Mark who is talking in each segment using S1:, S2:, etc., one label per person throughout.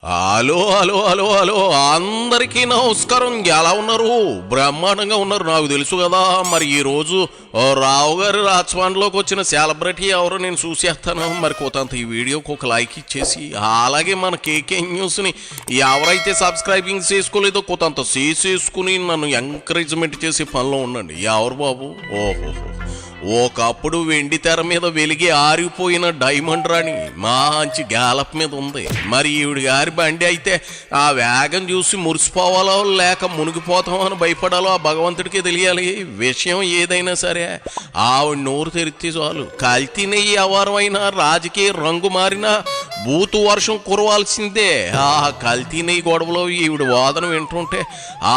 S1: Hello hello hello hello అందరికీ నమస్కారం. ఎలా ఉన్నారు? బ్రహ్మాండంగా ఉన్నారు, నాకు తెలుసు కదా. మరి ఈరోజు రావు గారి రాజమండ్రిలోకి వచ్చిన సెలబ్రిటీ ఎవరో నేను చూసేస్తాను. మరి కొంత ఈ వీడియోకి ఒక లైక్ ఇచ్చేసి, అలాగే మన కేకే న్యూస్ని ఎవరైతే సబ్స్క్రైబింగ్ చేసుకోలేదో కొంత చేసేసుకుని నన్ను ఎంకరేజ్మెంట్ చేసే పనిలో ఉండండి. ఎవరు బాబు? ఓహో, ఒకప్పుడు వెండి తెర మీద వెలిగి ఆరిపోయిన డైమండ్ రాణి మంచి గ్యాలప్ మీద ఉంది. మరి ఈవిడ గారి బండి అయితే ఆ వేగం చూసి మురిసిపోవాలో లేక మునిగిపోతామో అని భయపడాలో ఆ భగవంతుడికి తెలియాలి. విషయం ఏదైనా సరే ఆవిడ నోరు తెరిస్తే చాలు కల్తీ నెయ్యి వ్యవహారం అయినా రాజకీయ రంగు మారినా బూతు వర్షం కురవాల్సిందే. ఆ కల్తీ నెయ్యి గొడవలో ఈవిడ వాదన వింటుంటే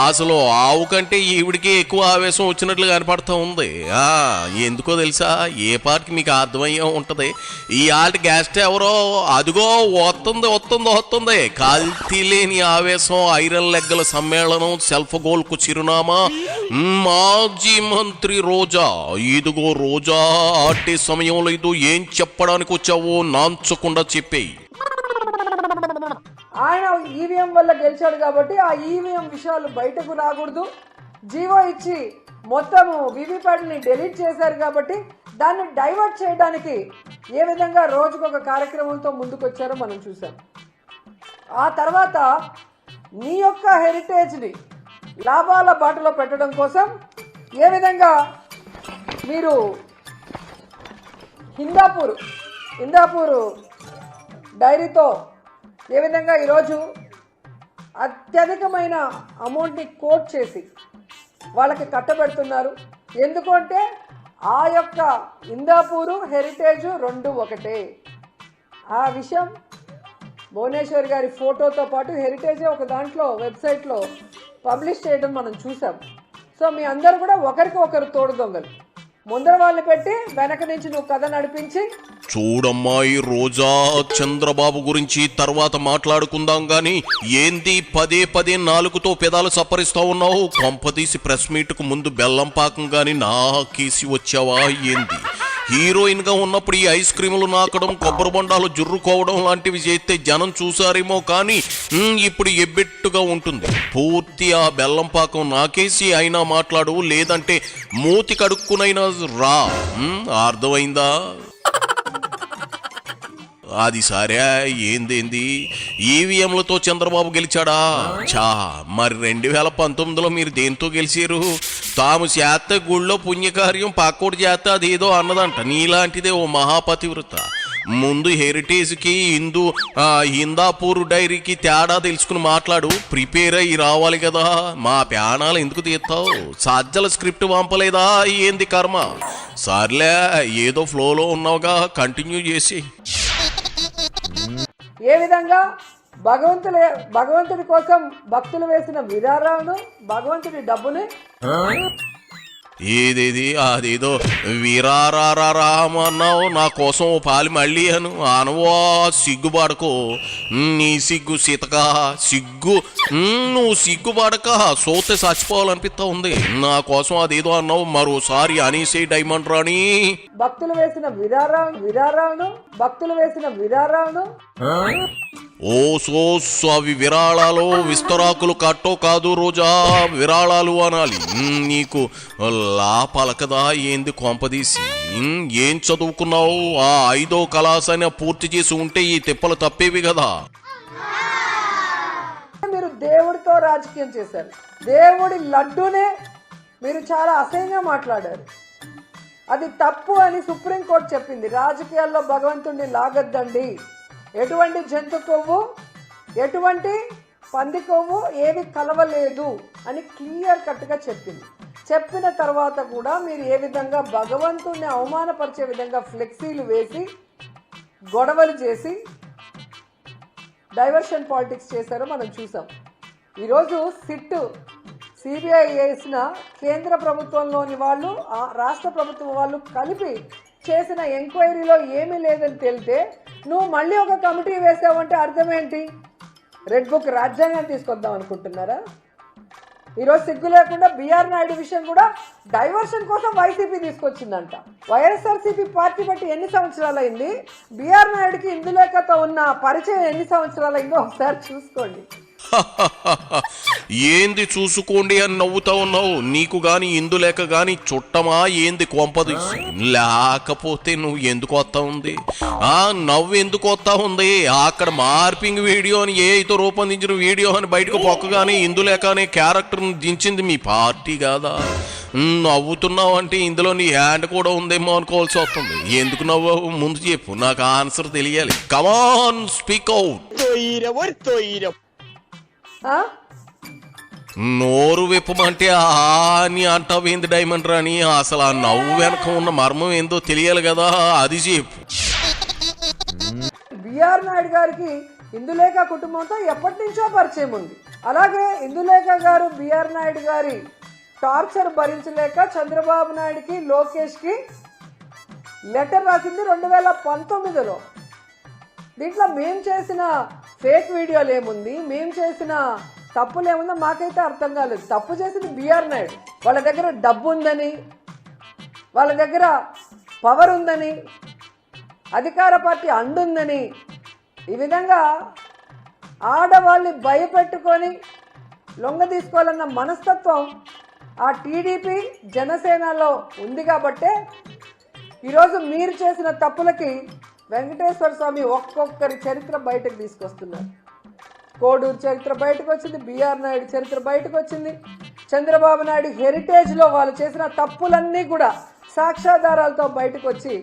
S1: అసలు ఆవు కంటే ఈవిడికి ఎక్కువ ఆవేశం వచ్చినట్లు కనపడతా ఉంది. ఎందుకో తెలుసా? ఏ పార్టీకి మీకు అర్థమయ్యే ఉంటది. ఈ ఆల్ట్ గ్యాస్ట్ ఎవరో అదిగో వస్తుంది. కల్తీ లేని ఆవేశం, ఐరన్ లెగ్గల సమ్మేళనం, సెల్ఫ్ గోల్కు చిరునామా మాజీ మంత్రి రోజా. ఇదిగో రోజా, ఆటే సమయంలో ఇది ఏం చెప్పడానికి వచ్చావో నాంచకుండా చెప్పేయి.
S2: ఆయన ఈవీఎం వల్ల గెలిచాడు కాబట్టి ఆ ఈవీఎం విషయాలు బయటకు రాకూడదు. జీవో ఇచ్చి మొత్తము వివిప్యాట్ని డిలీట్ చేశారు కాబట్టి దాన్ని డైవర్ట్ చేయడానికి ఏ విధంగా రోజుకొక కార్యక్రమంతో ముందుకొచ్చారో మనం చూసాం. ఆ తర్వాత నీ యొక్క హెరిటేజ్ని లాభాల బాటలో పెట్టడం కోసం ఏ విధంగా మీరు హిందాపూర్ డైరీతో ఏ విధంగా ఈరోజు అత్యధికమైన అమౌంట్ని కోట్ చేసి వాళ్ళకి కట్టబెడుతున్నారు. ఎందుకంటే ఆ యొక్క హిందాపూరు హెరిటేజ్ రెండు ఒకటే. ఆ విషయం భువనేశ్వర్ గారి ఫోటోతో పాటు హెరిటేజే ఒక దాంట్లో వెబ్సైట్లో పబ్లిష్ చేయడం మనం చూసాం. సో మీ అందరూ కూడా ఒకరికి ఒకరు తోడు దొంగలు. ముందర వాళ్ళని పెట్టి వెనక నుంచి నువ్వు కథ నడిపించి.
S1: చూడమ్మాయి రోజా, చంద్రబాబు గురించి తర్వాత మాట్లాడుకుందాం గాని ఏంది పదే నాలుగుతో పెదాలు సప్పరిస్తా ఉన్నావు? కొంపదీసి ప్రెస్ మీట్ కు ముందు బెల్లం పాకం గాని నాకేసి వచ్చావా ఏంది? హీరోయిన్ గా ఉన్నప్పుడు ఈ ఐస్ క్రీములు నాకడం, కొబ్బరి బొండాలు జుర్రుకోవడం లాంటివి చేస్తే జనం చూసారేమో కానీ ఇప్పుడు ఎబ్బెట్టుగా ఉంటుంది. పూర్తి ఆ బెల్లం పాకం నాకేసి అయినా మాట్లాడు, లేదంటే మూతి కడుక్కునైనా రా. అర్థమైందా? అది సరే, ఏందేంది ఈవీఎంలతో చంద్రబాబు గెలిచాడా? మరి 2019లో మీరు దేంతో గెలిచారు? తాము చేత గుళ్ళో పుణ్యకార్యం పక్కోటి చేత అదేదో అన్నదంట. నీలాంటిదే ఓ మహాపతివ్రత. ముందు హెరిటేజ్కి హిందాపూర్ డైరీకి తేడా తెలుసుకుని మాట్లాడు. ప్రిపేర్ అయ్యి రావాలి కదా. మా ప్యానాలు ఎందుకు తీస్తావు? సజ్జల స్క్రిప్ట్ పంపలేదా ఏంది కర్మ? సర్లే, ఏదో ఫ్లోలో ఉన్నావుగా, కంటిన్యూ చేసి.
S2: ఏ విధంగా భగవంతుడి కోసం భక్తులు వేసిన విరారాలను, భగవంతుడి డబ్బుని
S1: ఏదేది అదేదో వీరారామన్నావు, నా కోసం ఓ పాలి మళ్ళీ అనవా. సిగ్గుపడకో, నీ సిగ్గు సీతక సిగ్గు. నువ్వు సిగ్గుపడక సోతే చచ్చిపోవాలనిపిస్తా ఉంది. నా కోసం అదేదో అన్నావు, మరోసారి అనేసే డైమండ్ రాణి.
S2: భక్తులు వేసిన విరారాలను
S1: ఓ సోస్, అవి విరాళాలు, విస్తరాకులు కట్టో కాదు రోజా, విరాళాలు అనాలి. నీకు లా పలకదా ఏంది కొంపదీసి? ఏం చదువుకున్నావు? ఆ 5వ కళాశాల పూర్తి చేసి ఉంటే ఈ తిప్పలు తప్పేవి కదా.
S2: మీరు దేవుడితో రాజకీయం చేశారు. దేవుడి లడ్డూనే మీరు చాలా అసహ్యంగా మాట్లాడారు. అది తప్పు అని సుప్రీంకోర్టు చెప్పింది. రాజకీయాల్లో భగవంతుడిని లాగద్దండి. ఎటువంటి జంతు కొవ్వు, ఎటువంటి పంది కొవ్వు ఏది కలవలేదు అని క్లియర్ కట్గా చెప్పింది. చెప్పిన తర్వాత కూడా మీరు ఏ విధంగా భగవంతుడిని అవమానపరిచే విధంగా ఫ్లెక్సీలు వేసి గొడవలు చేసి డైవర్షన్ పాలిటిక్స్ చేశారో మనం చూసాం. ఈరోజు సిబిఐ వేసిన కేంద్ర ప్రభుత్వంలోని వాళ్ళు, రాష్ట్ర ప్రభుత్వం వాళ్ళు కలిపి చేసిన ఎంక్వైరీలో ఏమీ లేదని తెలితే నువ్వు మళ్ళీ ఒక కమిటీ వేసావంటే అర్థం ఏంటి? రెడ్ బుక్ రాజ్యాంగాన్ని తీసుకొద్దాం అనుకుంటున్నారా? ఈరోజు సిగ్గు లేకుండా బిఆర్ నాయుడు విషయం కూడా డైవర్షన్ కోసం వైసీపీ తీసుకొచ్చిందంట. వైఎస్ఆర్సీపీ పార్టీ బట్టి ఎన్ని సంవత్సరాలు అయింది, బిఆర్ నాయుడుకి ఇందులేఖతో ఉన్న పరిచయం ఎన్ని సంవత్సరాలు అయిందో ఒకసారి చూసుకోండి.
S1: ఏంది చూసుకోండి అని నవ్వుతా ఉన్నావు? నీకు గాని ఇందులేక గాని చుట్టమా ఏంది కొంపది? లేకపోతే నువ్వు ఎందుకు వస్తా ఉంది? నవ్వు ఎందుకు వస్తా ఉంది? అక్కడ మార్పింగ్ వీడియో అని ఏతో రూపొందించిన వీడియో అని బయటకు పొక్కగానే ఇందులేక అనే క్యారెక్టర్ని దించింది మీ పార్టీ కాదా? నవ్వుతున్నావు అంటే ఇందులో నీ హ్యాండ్ కూడా ఉందేమో అనుకోవాల్సి వస్తుంది. ఎందుకు నవ్వావు ముందు చెప్పు, నాకు ఆన్సర్ తెలియాలి. Come on speak out. నోరు విప్పమంటే అని అంటావేంది డైమండ్ రాని? అసలు ఆ నవ్వు వెనక ఉన్న మర్మం ఏందో తెలియాలి కదా, అది చెప్పు.
S2: బిఆర్ నాయుడు గారికి ఇందులేఖ కుటుంబంతో ఎప్పటి నుంచో పరిచయం ఉంది. అలాగే ఇందులేఖ గారు బిఆర్ నాయుడు గారి టార్చర్ భరించలేక చంద్రబాబు నాయుడుకి లోకేష్కి లెటర్ రాసింది 2019లో. దీంట్లో మేము చేసిన ఫేక్ వీడియోలు ఏముంది, మేము చేసిన తప్పులు ఏముందో మాకైతే అర్థం కాలేదు. తప్పు చేసింది బిఆర్ నాయుడు. వాళ్ళ దగ్గర డబ్బు ఉందని, వాళ్ళ దగ్గర పవర్ ఉందని, అధికార పార్టీ అండుందని, ఈ విధంగా ఆడవాళ్ళని భయపెట్టుకొని లొంగ తీసుకోవాలన్న మనస్తత్వం ఆ టీడీపీ జనసేనలో ఉంది. కాబట్టే ఈరోజు మీరు చేసిన తప్పులకి వెంకటేశ్వర స్వామి ఒక్కొక్కరి చరిత్ర బయటకు తీసుకొస్తున్నారు. కోడూరు చరిత్ర బయటకు వచ్చింది, బిఆర్ నాయుడు చరిత్ర బయటకు వచ్చింది. చంద్రబాబు నాయుడు హెరిటేజ్లో వాళ్ళు చేసిన తప్పులన్నీ కూడా సాక్ష్యాధారాలతో బయటకు వచ్చి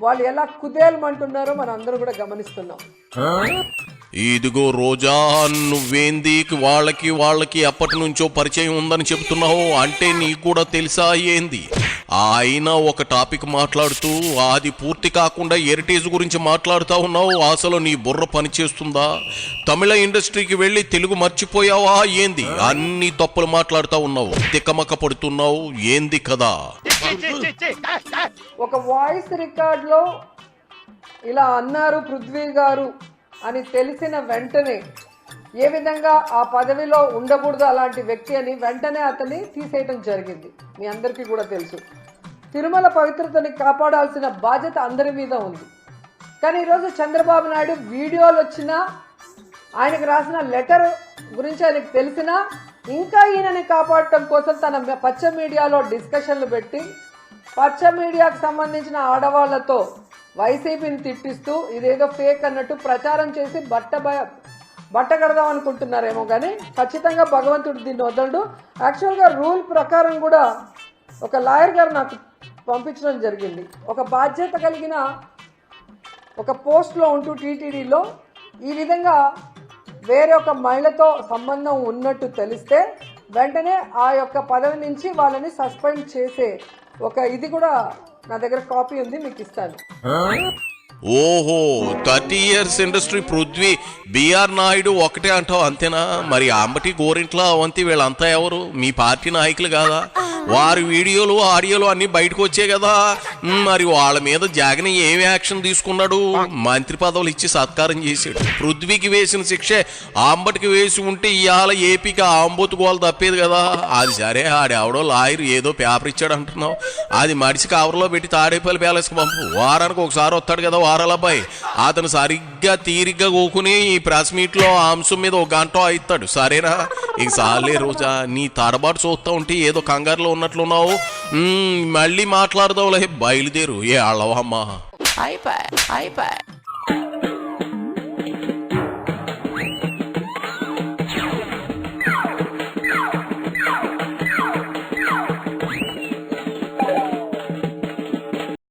S2: వాళ్ళు ఎలా కుదేలమంటున్నారో మనం అందరూ కూడా గమనిస్తున్నాం.
S1: ఇదిగో రోజా, నువ్వేంది వాళ్ళకి అప్పటి నుంచో పరిచయం ఉందని చెప్తున్నావు అంటే నీకు కూడా తెలుసా ఏంది? ఆయన ఒక టాపిక్ మాట్లాడుతూ అది పూర్తి కాకుండా హెరిటేజ్ గురించి మాట్లాడుతూ ఉన్నావు. అసలు నీ బుర్ర పనిచేస్తుందా? తమిళ ఇండస్ట్రీకి వెళ్ళి తెలుగు మర్చిపోయావా ఏంది? అన్ని తప్పులు మాట్లాడుతూ ఉన్నావు, తిక్కమక్క పడుతున్నావు ఏంది కదా?
S2: ఒక వాయిస్ రికార్డులో ఇలా అన్నారు పృథ్వీ గారు అని తెలిసిన వెంటనే ఏ విధంగా ఆ పదవిలో ఉండకూడదు అలాంటి వ్యక్తి అని వెంటనే అతన్ని తీసేయటం జరిగింది. మీ అందరికీ కూడా తెలుసు. తిరుమల పవిత్రతని కాపాడాల్సిన బాధ్యత అందరి మీద ఉంది. కానీ ఈరోజు చంద్రబాబు నాయుడు వీడియోలు వచ్చినా, ఆయనకు రాసిన లెటర్ గురించి ఆయనకు తెలిసినా ఇంకా ఈయనని కాపాడటం కోసం తన పచ్చ మీడియాలో డిస్కషన్లు పెట్టి పచ్చ మీడియాకు సంబంధించిన ఆడవాళ్లతో వైసీపీని తిట్టిస్తూ ఇదేదో ఫేక్ అన్నట్టు ప్రచారం చేసి బట్ట కడదాం అనుకుంటున్నారేమో. కానీ ఖచ్చితంగా భగవంతుడు దీన్ని వదలడు. యాక్చువల్గా రూల్ ప్రకారం కూడా ఒక లాయర్ గారు నాకు పంపించడం జరిగింది. ఒక బాధ్యత కలిగిన ఒక పోస్ట్లో ఉంటూ టీటీడీలో ఈ విధంగా వేరే ఒక మహిళతో సంబంధం ఉన్నట్టు తెలిస్తే వెంటనే ఆ యొక్క పదవి నుంచి వాళ్ళని సస్పెండ్ చేసే ఒక ఇది కూడా నా దగ్గర కాపీ ఉంది, మీకు ఇస్తాను.
S1: ఓహో, 30 years industry Prithvi, BR Naidu ఒకటే అంటావు అంతేనా? మరి అంబటి గోరింట్ల అవంతి వీళ్ళంతా ఎవరు? మీ పార్టీ నాయకులు కాదా? వారి వీడియోలు ఆడియోలు అన్ని బయటకు వచ్చాయి కదా. మరి వాళ్ళ మీద జగన్ ఏం యాక్షన్ తీసుకున్నాడు? మంత్రి పదవులు ఇచ్చి సత్కారం చేశాడు. పృథ్వీకి వేసిన శిక్షే అంబటికి వేసి ఉంటే ఇవాళ ఏపీకి ఆంబోతు గోలు తప్పేది కదా. అది సరే, ఆడెవడో లాయర్ ఏదో పేపర్ ఇచ్చాడు అంటున్నావు. అది మడిచి కవర్లో పెట్టి తాడేపల్లి ప్యాలెస్కి పంపు. వారానికి ఒకసారి వస్తాడు కదా వారాలబ్బాయి. అతను సరిగ్గా తీరిగ్గా కూకుని ఈ ప్రెస్ మీట్లో అంశం మీద ఒక గంట అవుతాడు. సరేనా? ఇక సాలే రోజా, నీ తడబాటు చూస్తూ ఉంటే ఏదో కంగారులో ఉన్నట్లున్నావు. మళ్ళీ మాట్లాడదావులే, బయలుదేరు. ఏ అళ్ళవమ్మా.